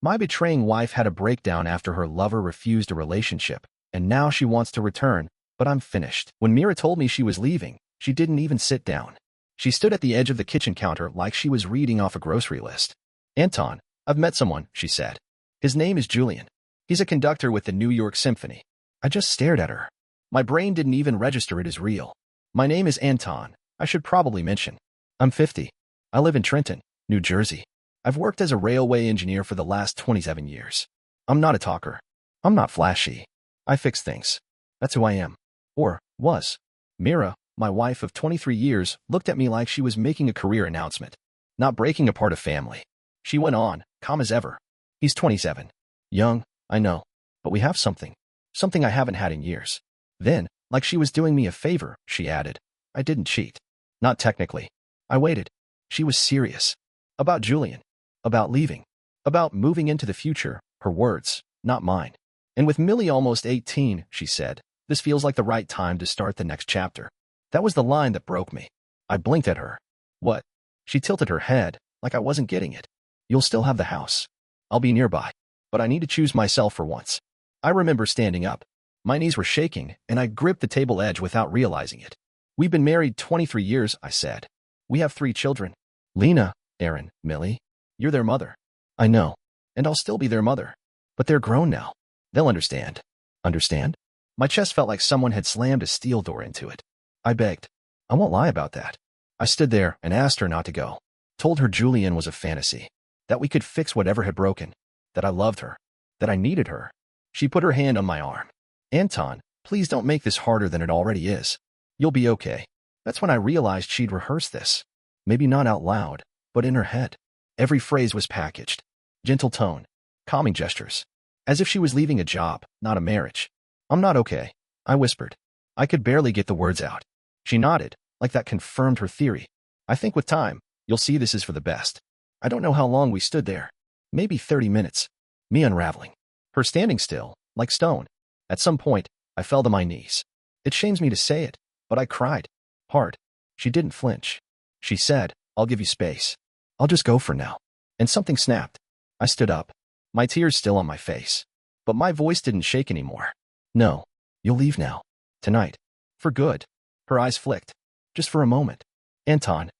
My betraying wife had a breakdown after her lover refused a relationship, and now she wants to return, but I'm finished. When Mira told me she was leaving, she didn't even sit down. She stood at the edge of the kitchen counter like she was reading off a grocery list. Anton, I've met someone, she said. His name is Julian. He's a conductor with the New York Symphony. I just stared at her. My brain didn't even register it as real. My name is Anton. I should probably mention. I'm 50. I live in Trenton, New Jersey. I've worked as a railway engineer for the last 27 years. I'm not a talker. I'm not flashy. I fix things. That's who I am. Or was. Mira, my wife of 23 years, looked at me like she was making a career announcement, not breaking apart a family. She went on, calm as ever. He's 27. Young, I know. But we have something. Something I haven't had in years. Then, like she was doing me a favor, she added, I didn't cheat. Not technically. I waited. She was serious. About Julian. About leaving. About moving into the future, her words, not mine. And with Millie almost 18, she said, this feels like the right time to start the next chapter. That was the line that broke me. I blinked at her. What? She tilted her head, like I wasn't getting it. You'll still have the house. I'll be nearby. But I need to choose myself for once. I remember standing up. My knees were shaking, and I gripped the table edge without realizing it. We've been married 23 years, I said. We have 3 children. Lena, Aaron, Millie. You're their mother. I know. And I'll still be their mother. But they're grown now. They'll understand. Understand? My chest felt like someone had slammed a steel door into it. I begged. I won't lie about that. I stood there and asked her not to go. Told her Julian was a fantasy. That we could fix whatever had broken. That I loved her. That I needed her. She put her hand on my arm. Anton, please don't make this harder than it already is. You'll be okay. That's when I realized she'd rehearsed this. Maybe not out loud, but in her head. Every phrase was packaged. Gentle tone. Calming gestures. As if she was leaving a job, not a marriage. I'm not okay, I whispered. I could barely get the words out. She nodded, like that confirmed her theory. I think with time, you'll see this is for the best. I don't know how long we stood there. Maybe 30 minutes. Me unraveling. Her standing still, like stone. At some point, I fell to my knees. It shames me to say it, but I cried. Hard. She didn't flinch. She said, I'll give you space. I'll just go for now. And something snapped. I stood up. My tears still on my face. But my voice didn't shake anymore. No. You'll leave now. Tonight. For good. Her eyes flicked. Just for a moment. Anton.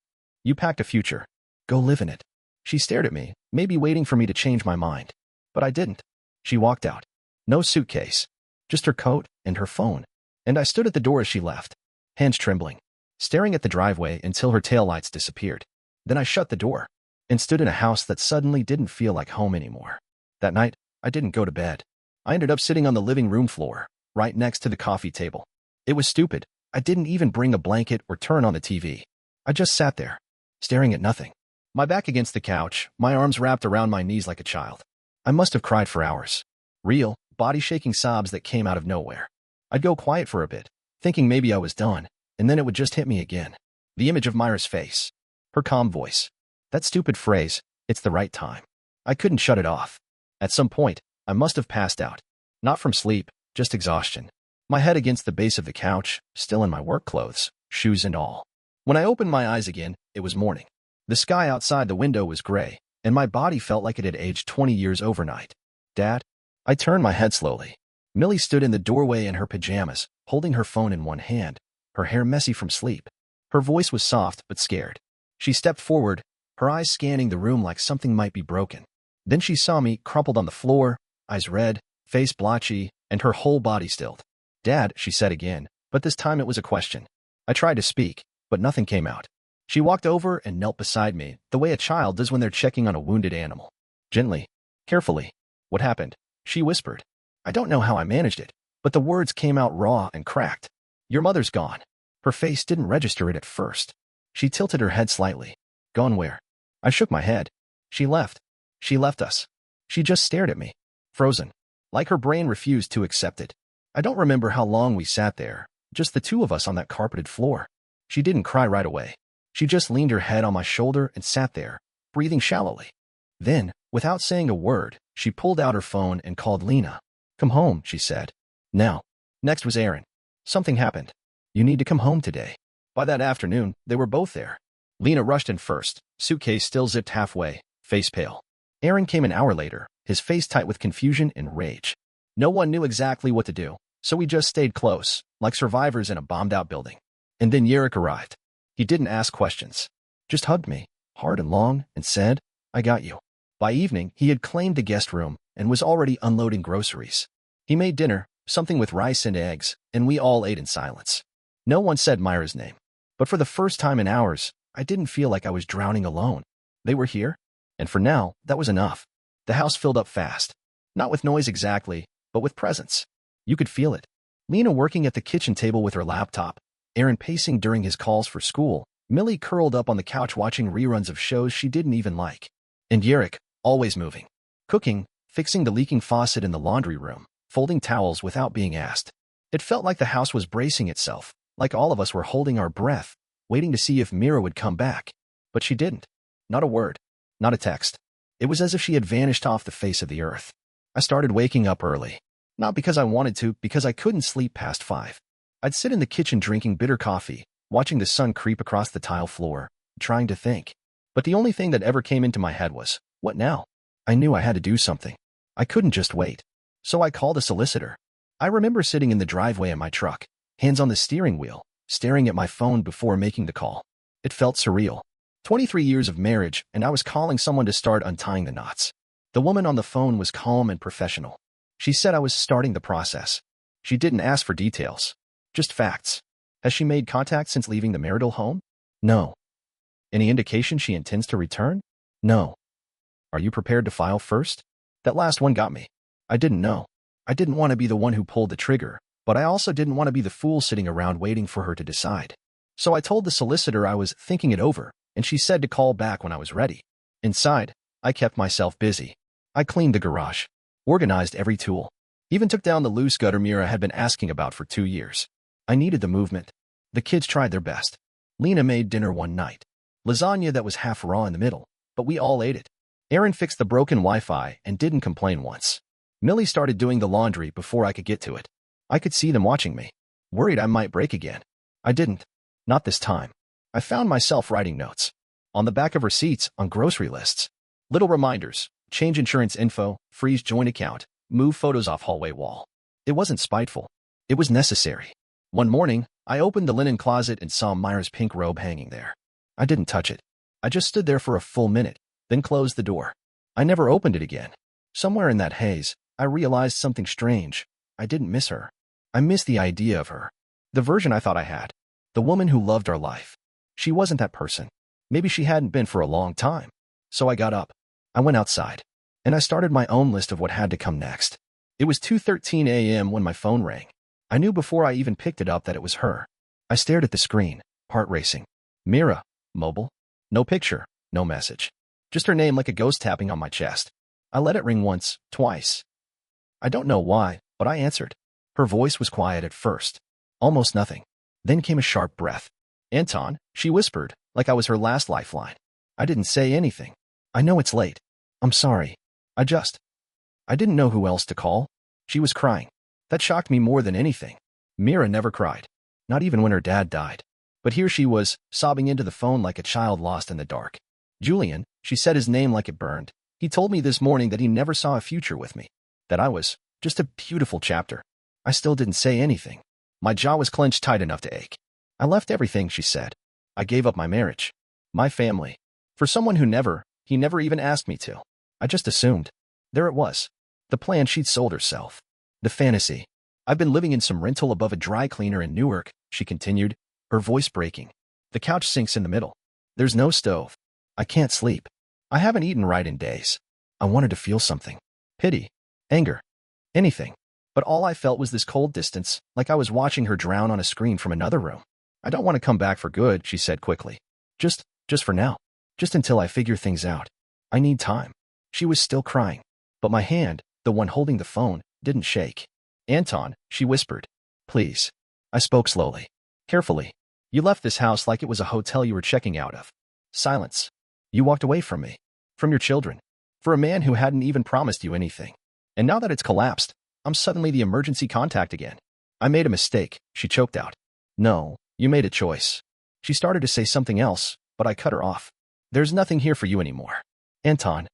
You packed a future. Go live in it. She stared at me, maybe waiting for me to change my mind. But I didn't. She walked out. No suitcase. Just her coat and her phone. And I stood at the door as she left. Hands trembling. Staring at the driveway until her taillights disappeared. Then I shut the door. And stood in a house that suddenly didn't feel like home anymore. That night, I didn't go to bed. I ended up sitting on the living room floor, right next to the coffee table. It was stupid. I didn't even bring a blanket or turn on the TV. I just sat there, staring at nothing. My back against the couch, my arms wrapped around my knees like a child. I must have cried for hours. Real, body-shaking sobs that came out of nowhere. I'd go quiet for a bit, thinking maybe I was done, and then it would just hit me again. The image of Myra's face. Her calm voice. That stupid phrase, it's the right time. I couldn't shut it off. At some point, I must have passed out. Not from sleep, just exhaustion. My head against the base of the couch, still in my work clothes, shoes and all. When I opened my eyes again, it was morning. The sky outside the window was gray, and my body felt like it had aged 20 years overnight. Dad? I turned my head slowly. Millie stood in the doorway in her pajamas, holding her phone in one hand, her hair messy from sleep. Her voice was soft but scared. She stepped forward, her eyes scanning the room like something might be broken. Then she saw me, crumpled on the floor, eyes red, face blotchy, and her whole body stilled. Dad, she said again, but this time it was a question. I tried to speak, but nothing came out. She walked over and knelt beside me, the way a child does when they're checking on a wounded animal. Gently, carefully. What happened? She whispered. I don't know how I managed it, but the words came out raw and cracked. Your mother's gone. Her face didn't register it at first. She tilted her head slightly. Gone where? I shook my head. She left. She left us. She just stared at me. Frozen. Like her brain refused to accept it. I don't remember how long we sat there, just the two of us on that carpeted floor. She didn't cry right away. She just leaned her head on my shoulder and sat there, breathing shallowly. Then, without saying a word, she pulled out her phone and called Lena. Come home, she said. Now. Next was Aaron. Something happened. You need to come home today. By that afternoon, they were both there. Lena rushed in first, suitcase still zipped halfway, face pale. Aaron came an hour later, his face tight with confusion and rage. No one knew exactly what to do, so we just stayed close, like survivors in a bombed-out building. And then Yerrick arrived. He didn't ask questions. Just hugged me, hard and long, and said, "I got you." By evening, he had claimed the guest room and was already unloading groceries. He made dinner, something with rice and eggs, and we all ate in silence. No one said Myra's name. But for the first time in hours, I didn't feel like I was drowning alone. They were here, and for now, that was enough. The house filled up fast. Not with noise exactly, but with presence. You could feel it. Lena working at the kitchen table with her laptop, Aaron pacing during his calls for school, Millie curled up on the couch watching reruns of shows she didn't even like, and Yerrick, always moving. Cooking, fixing the leaking faucet in the laundry room, folding towels without being asked. It felt like the house was bracing itself, like all of us were holding our breath, waiting to see if Mira would come back. But she didn't. Not a word. Not a text. It was as if she had vanished off the face of the earth. I started waking up early. Not because I wanted to, because I couldn't sleep past 5. I'd sit in the kitchen drinking bitter coffee, watching the sun creep across the tile floor, trying to think. But the only thing that ever came into my head was, what now? I knew I had to do something. I couldn't just wait. So I called a solicitor. I remember sitting in the driveway in my truck, hands on the steering wheel, staring at my phone before making the call. It felt surreal. 23 years of marriage, and I was calling someone to start untying the knots. The woman on the phone was calm and professional. She said I was starting the process. She didn't ask for details. Just facts. Has she made contact since leaving the marital home? No. Any indication she intends to return? No. Are you prepared to file first? That last one got me. I didn't know. I didn't want to be the one who pulled the trigger, but I also didn't want to be the fool sitting around waiting for her to decide. So I told the solicitor I was thinking it over, and she said to call back when I was ready. Inside, I kept myself busy. I cleaned the garage, organized every tool, even took down the loose gutter Mira had been asking about for 2 years. I needed the movement. The kids tried their best. Lena made dinner one night. Lasagna that was half raw in the middle, but we all ate it. Aaron fixed the broken Wi-Fi and didn't complain once. Millie started doing the laundry before I could get to it. I could see them watching me, worried I might break again. I didn't. Not this time. I found myself writing notes. On the back of receipts, on grocery lists. Little reminders, change insurance info, freeze joint account, move photos off hallway wall. It wasn't spiteful. It was necessary. One morning, I opened the linen closet and saw Myra's pink robe hanging there. I didn't touch it. I just stood there for a full minute, then closed the door. I never opened it again. Somewhere in that haze, I realized something strange. I didn't miss her. I missed the idea of her. The version I thought I had. The woman who loved our life. She wasn't that person. Maybe she hadn't been for a long time. So I got up. I went outside. And I started my own list of what had to come next. It was 2:13 a.m. when my phone rang. I knew before I even picked it up that it was her. I stared at the screen, heart racing. Mira, mobile. No picture, no message. Just her name like a ghost tapping on my chest. I let it ring once, twice. I don't know why, but I answered. Her voice was quiet at first. Almost nothing. Then came a sharp breath. Anton, she whispered, like I was her last lifeline. I didn't say anything. I know it's late. I'm sorry. I didn't know who else to call. She was crying. That shocked me more than anything. Mira never cried. Not even when her dad died. But here she was, sobbing into the phone like a child lost in the dark. Julian, she said his name like it burned. He told me this morning that he never saw a future with me. That I was just a beautiful chapter. I still didn't say anything. My jaw was clenched tight enough to ache. I left everything, she said. I gave up my marriage. My family. For someone who he never even asked me to. I just assumed. There it was. The plan she'd sold herself. The fantasy. I've been living in some rental above a dry cleaner in Newark, she continued, her voice breaking. The couch sinks in the middle. There's no stove. I can't sleep. I haven't eaten right in days. I wanted to feel something. Pity. Anger. Anything. But all I felt was this cold distance, like I was watching her drown on a screen from another room. I don't want to come back for good, she said quickly. Just for now. Just until I figure things out. I need time. She was still crying. But my hand, the one holding the phone, didn't shake. Anton, she whispered. Please. I spoke slowly. Carefully. You left this house like it was a hotel you were checking out of. Silence. You walked away from me. From your children. For a man who hadn't even promised you anything. And now that it's collapsed, I'm suddenly the emergency contact again. I made a mistake, she choked out. No, you made a choice. She started to say something else, but I cut her off. There's nothing here for you anymore. Anton,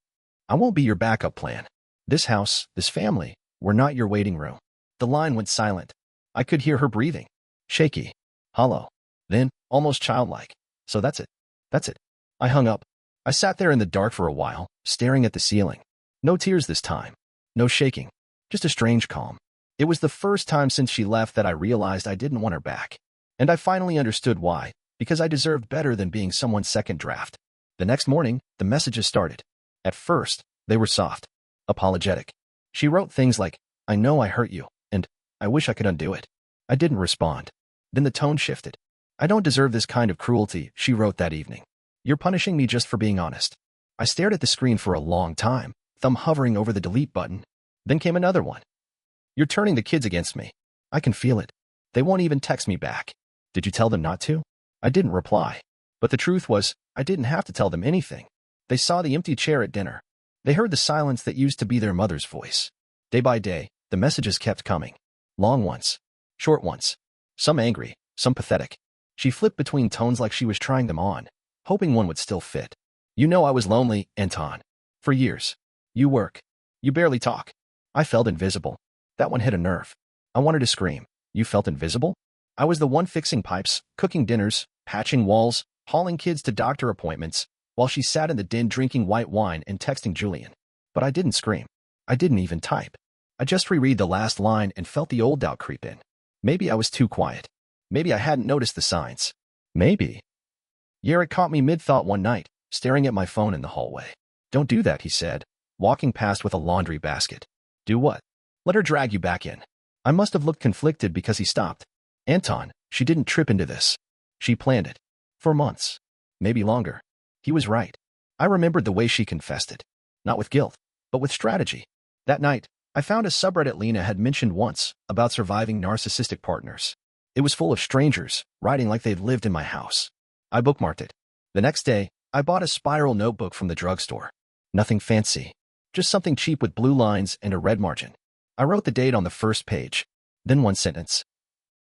I won't be your backup plan. This house, this family, were not your waiting room. The line went silent. I could hear her breathing. Shaky. Hollow. Then, almost childlike. So that's it. That's it. I hung up. I sat there in the dark for a while, staring at the ceiling. No tears this time. No shaking. Just a strange calm. It was the first time since she left that I realized I didn't want her back. And I finally understood why, because I deserved better than being someone's second draft. The next morning, the messages started. At first, they were soft. Apologetic. She wrote things like, "I know I hurt you," and "I wish I could undo it." I didn't respond. Then the tone shifted. "I don't deserve this kind of cruelty," she wrote that evening. "You're punishing me just for being honest." I stared at the screen for a long time, thumb hovering over the delete button. Then came another one. "You're turning the kids against me. I can feel it. They won't even text me back. Did you tell them not to?" I didn't reply. But the truth was, I didn't have to tell them anything. They saw the empty chair at dinner. They heard the silence that used to be their mother's voice. Day by day, the messages kept coming. Long ones. Short ones. Some angry, some pathetic. She flipped between tones like she was trying them on, hoping one would still fit. "You know I was lonely, Anton. For years. You work. You barely talk." I felt invisible. That one hit a nerve. I wanted to scream. "You felt invisible?" I was the one fixing pipes, cooking dinners, patching walls, hauling kids to doctor appointments, while she sat in the den drinking white wine and texting Julian. But I didn't scream. I didn't even type. I just reread the last line and felt the old doubt creep in. Maybe I was too quiet. Maybe I hadn't noticed the signs. Maybe. Yarrick caught me mid-thought one night, staring at my phone in the hallway. "Don't do that," he said, walking past with a laundry basket. "Do what?" "Let her drag you back in." I must have looked conflicted because he stopped. "Anton, she didn't trip into this. She planned it. For months. Maybe longer." He was right. I remembered the way she confessed it. Not with guilt, but with strategy. That night, I found a subreddit Lena had mentioned once about surviving narcissistic partners. It was full of strangers, writing like they'd lived in my house. I bookmarked it. The next day, I bought a spiral notebook from the drugstore. Nothing fancy. Just something cheap with blue lines and a red margin. I wrote the date on the first page. Then one sentence.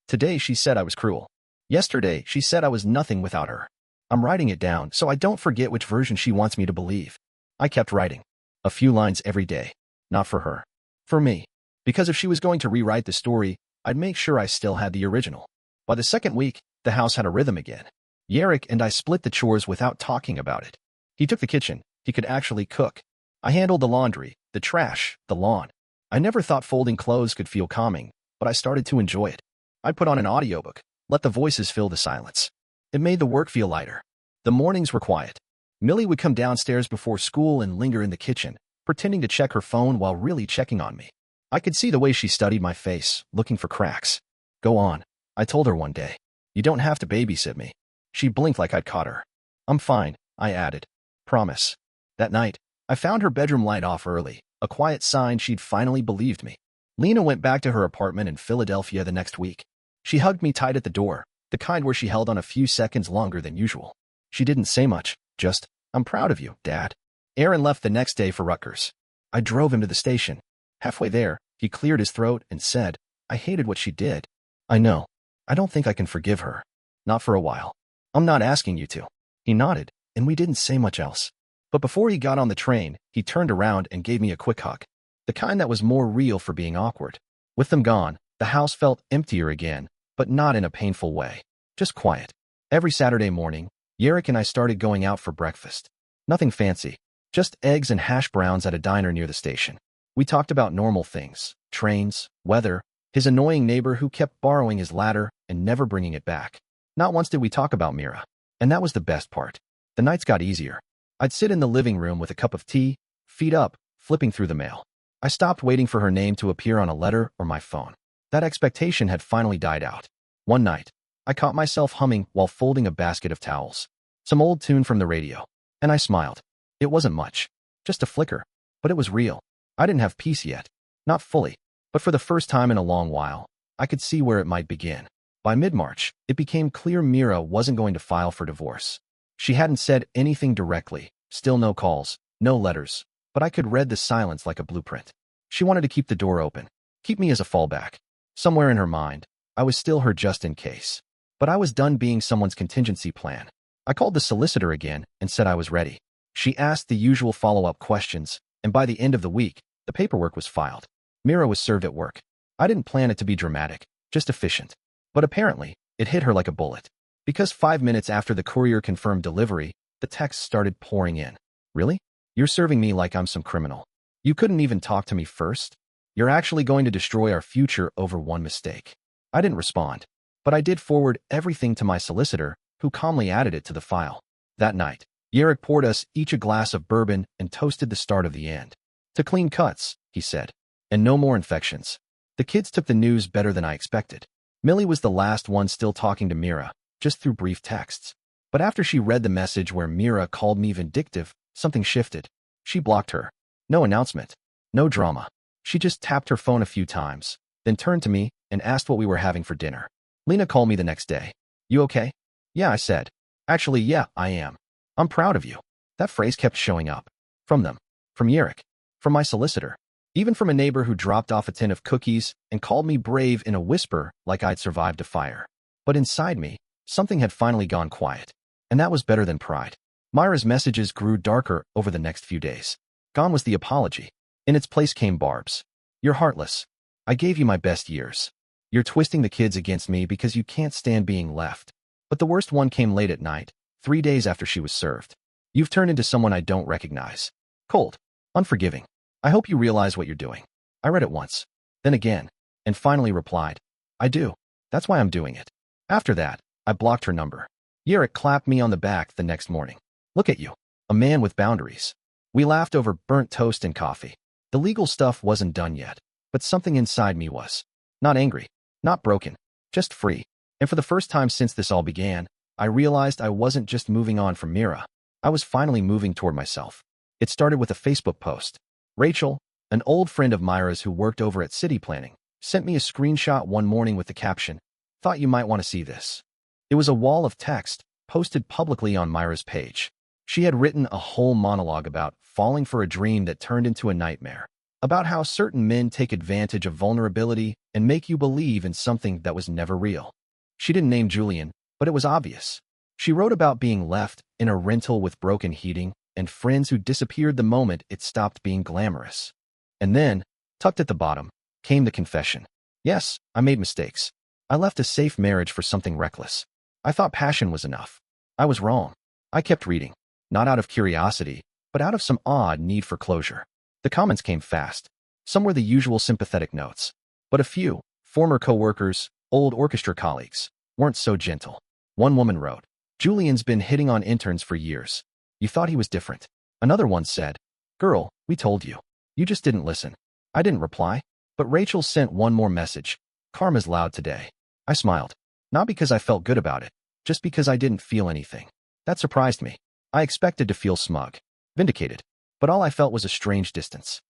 Today she said I was cruel. Yesterday she said I was nothing without her. I'm writing it down so I don't forget which version she wants me to believe. I kept writing. A few lines every day. Not for her. For me. Because if she was going to rewrite the story, I'd make sure I still had the original. By the second week, the house had a rhythm again. Yarrick and I split the chores without talking about it. He took the kitchen. He could actually cook. I handled the laundry, the trash, the lawn. I never thought folding clothes could feel calming, but I started to enjoy it. I put on an audiobook, let the voices fill the silence. It made the work feel lighter. The mornings were quiet. Millie would come downstairs before school and linger in the kitchen, pretending to check her phone while really checking on me. I could see the way she studied my face, looking for cracks. "Go on," I told her one day. "You don't have to babysit me." She blinked like I'd caught her. "I'm fine," I added. "Promise." That night, I found her bedroom light off early, a quiet sign she'd finally believed me. Lena went back to her apartment in Philadelphia the next week. She hugged me tight at the door, the kind where she held on a few seconds longer than usual. She didn't say much, just, "I'm proud of you, Dad." Aaron left the next day for Rutgers. I drove him to the station. Halfway there, he cleared his throat and said, "I hated what she did." "I know. I don't think I can forgive her. Not for a while." "I'm not asking you to." He nodded, and we didn't say much else. But before he got on the train, he turned around and gave me a quick hug. The kind that was more real for being awkward. With them gone, the house felt emptier again, but not in a painful way. Just quiet. Every Saturday morning, Yarrick and I started going out for breakfast. Nothing fancy. Just eggs and hash browns at a diner near the station. We talked about normal things. Trains, weather, his annoying neighbor who kept borrowing his ladder and never bringing it back. Not once did we talk about Mira. And that was the best part. The nights got easier. I'd sit in the living room with a cup of tea, feet up, flipping through the mail. I stopped waiting for her name to appear on a letter or my phone. That expectation had finally died out. One night, I caught myself humming while folding a basket of towels. Some old tune from the radio. And I smiled. It wasn't much. Just a flicker. But it was real. I didn't have peace yet. Not fully. But for the first time in a long while, I could see where it might begin. By mid-March, it became clear Mira wasn't going to file for divorce. She hadn't said anything directly. Still no calls, no letters. But I could read the silence like a blueprint. She wanted to keep the door open. Keep me as a fallback. Somewhere in her mind, I was still her just in case. But I was done being someone's contingency plan. I called the solicitor again and said I was ready. She asked the usual follow-up questions, and by the end of the week, The paperwork was filed. Mira was served at work. I didn't plan it to be dramatic, just efficient. But apparently, it hit her like a bullet. Because 5 minutes after the courier confirmed delivery, the texts started pouring in. Really? You're serving me like I'm some criminal. You couldn't even talk to me first? You're actually going to destroy our future over one mistake. I didn't respond, but I did forward everything to my solicitor, who calmly added it to the file. That night, Yerrick poured us each a glass of bourbon and toasted the start of the end. To clean cuts, he said, and no more infections. The kids took the news better than I expected. Millie was the last one still talking to Mira, just through brief texts. But after she read the message where Mira called me vindictive, something shifted. She blocked her. No announcement. No drama. She just tapped her phone a few times, then turned to me and asked what we were having for dinner. Lena called me the next day. You okay? Yeah, I said. Actually, yeah, I am. I'm proud of you. That phrase kept showing up. From them. From Yerrick. From my solicitor. Even from a neighbor who dropped off a tin of cookies and called me brave in a whisper like I'd survived a fire. But inside me, something had finally gone quiet. And that was better than pride. Myra's messages grew darker over the next few days. Gone was the apology. In its place came Barb's. You're heartless. I gave you my best years. You're twisting the kids against me because you can't stand being left. But the worst one came late at night, 3 days after she was served. You've turned into someone I don't recognize. Cold. Unforgiving. I hope you realize what you're doing. I read it once. Then again. And finally replied. I do. That's why I'm doing it. After that, I blocked her number. Yerrick clapped me on the back the next morning. Look at you. A man with boundaries. We laughed over burnt toast and coffee. The legal stuff wasn't done yet, but something inside me was. Not angry, not broken, just free. And for the first time since this all began, I realized I wasn't just moving on from Mira. I was finally moving toward myself. It started with a Facebook post. Rachel, an old friend of Myra's who worked over at City Planning, sent me a screenshot one morning with the caption, "Thought you might want to see this." It was a wall of text, posted publicly on Myra's page. She had written a whole monologue about falling for a dream that turned into a nightmare, about how certain men take advantage of vulnerability and make you believe in something that was never real. She didn't name Julian, but it was obvious. She wrote about being left in a rental with broken heating and friends who disappeared the moment it stopped being glamorous. And then, tucked at the bottom, came the confession. Yes, I made mistakes. I left a safe marriage for something reckless. I thought passion was enough. I was wrong. I kept reading, not out of curiosity, but out of some odd need for closure. The comments came fast. Some were the usual sympathetic notes, but a few, former co-workers, old orchestra colleagues, weren't so gentle. One woman wrote, "Julian's been hitting on interns for years. You thought he was different." Another one said, "Girl, we told you. You just didn't listen." I didn't reply, but Rachel sent one more message. "Karma's loud today." I smiled, not because I felt good about it, just because I didn't feel anything. That surprised me. I expected to feel smug, vindicated, but all I felt was a strange distance.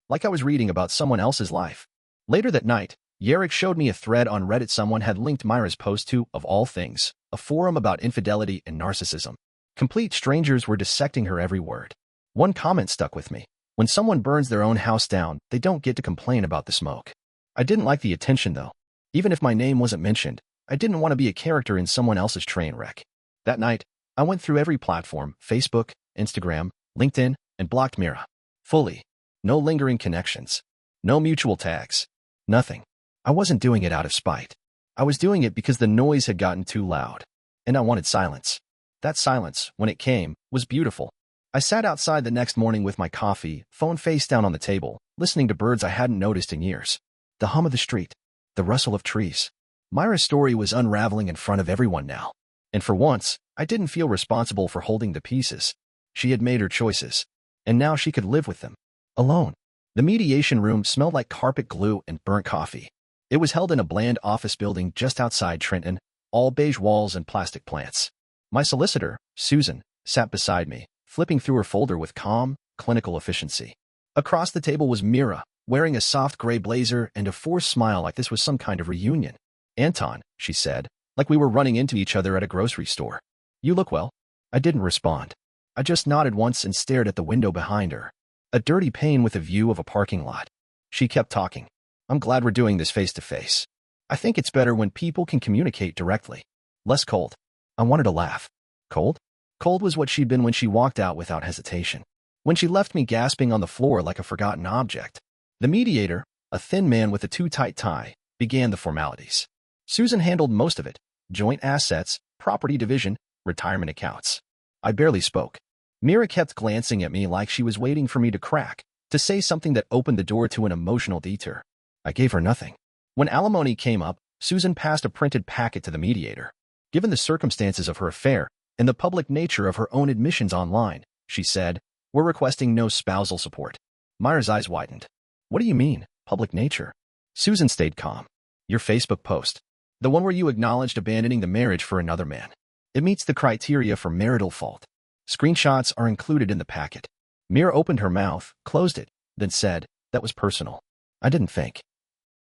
Like I was reading about someone else's life. Later that night, Yerrick showed me a thread on Reddit someone had linked Myra's post to, of all things, a forum about infidelity and narcissism. Complete strangers were dissecting her every word. One comment stuck with me. When someone burns their own house down, they don't get to complain about the smoke. I didn't like the attention, though. Even if my name wasn't mentioned, I didn't want to be a character in someone else's train wreck. That night, I went through every platform, Facebook, Instagram, LinkedIn, and blocked Mira. Fully. No lingering connections. No mutual tags. Nothing. I wasn't doing it out of spite. I was doing it because the noise had gotten too loud. And I wanted silence. That silence, when it came, was beautiful. I sat outside the next morning with my coffee, phone face down on the table, listening to birds I hadn't noticed in years. The hum of the street. The rustle of trees. Myra's story was unraveling in front of everyone now. And for once, I didn't feel responsible for holding the pieces. She had made her choices. And now she could live with them. Alone. The mediation room smelled like carpet glue and burnt coffee. It was held in a bland office building just outside Trenton, all beige walls and plastic plants. My solicitor, Susan, sat beside me, flipping through her folder with calm, clinical efficiency. Across the table was Mira, wearing a soft gray blazer and a forced smile like this was some kind of reunion. "Anton," she said, like we were running into each other at a grocery store. "You look well." I didn't respond. I just nodded once and stared at the window behind her. A dirty pane with a view of a parking lot. She kept talking. "I'm glad we're doing this face-to-face. I think it's better when people can communicate directly. Less cold." I wanted to laugh. Cold? Cold was what she'd been when she walked out without hesitation. When she left me gasping on the floor like a forgotten object. The mediator, a thin man with a too-tight tie, began the formalities. Susan handled most of it: joint assets, property division, retirement accounts. I barely spoke. Mira kept glancing at me like she was waiting for me to crack, to say something that opened the door to an emotional detour. I gave her nothing. When alimony came up, Susan passed a printed packet to the mediator. Given the circumstances of her affair and the public nature of her own admissions online, she said, "We're requesting no spousal support." Myra's eyes widened. "What do you mean, public nature?" Susan stayed calm. "Your Facebook post. The one where you acknowledged abandoning the marriage for another man. It meets the criteria for marital fault. Screenshots are included in the packet." Mira opened her mouth, closed it, then said, "That was personal. I didn't think."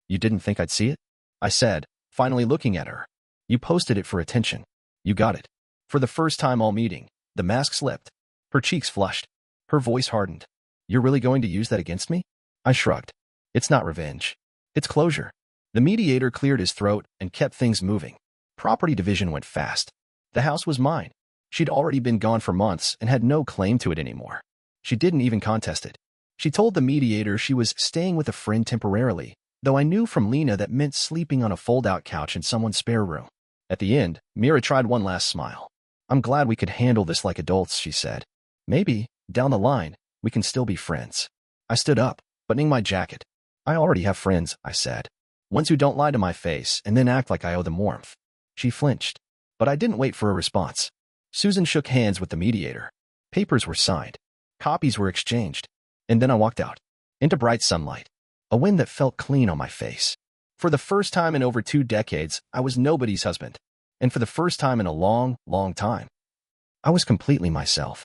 "You didn't think I'd see it?" I said, finally looking at her. "You posted it for attention. You got it." For the first time all meeting, the mask slipped. Her cheeks flushed. Her voice hardened. "You're really going to use that against me?" I shrugged. "It's not revenge. It's closure." The mediator cleared his throat and kept things moving. Property division went fast. The house was mine. She'd already been gone for months and had no claim to it anymore. She didn't even contest it. She told the mediator she was staying with a friend temporarily, though I knew from Lena that meant sleeping on a fold-out couch in someone's spare room. At the end, Mira tried one last smile. "I'm glad we could handle this like adults," she said. "Maybe, down the line, we can still be friends." I stood up, buttoning my jacket. "I already have friends," I said. "Ones who don't lie to my face and then act like I owe them warmth." She flinched, but I didn't wait for a response. Susan shook hands with the mediator. Papers were signed. Copies were exchanged. And then I walked out, into bright sunlight, a wind that felt clean on my face. For the first time in over 2 decades, I was nobody's husband. And for the first time in a long, long time, I was completely myself.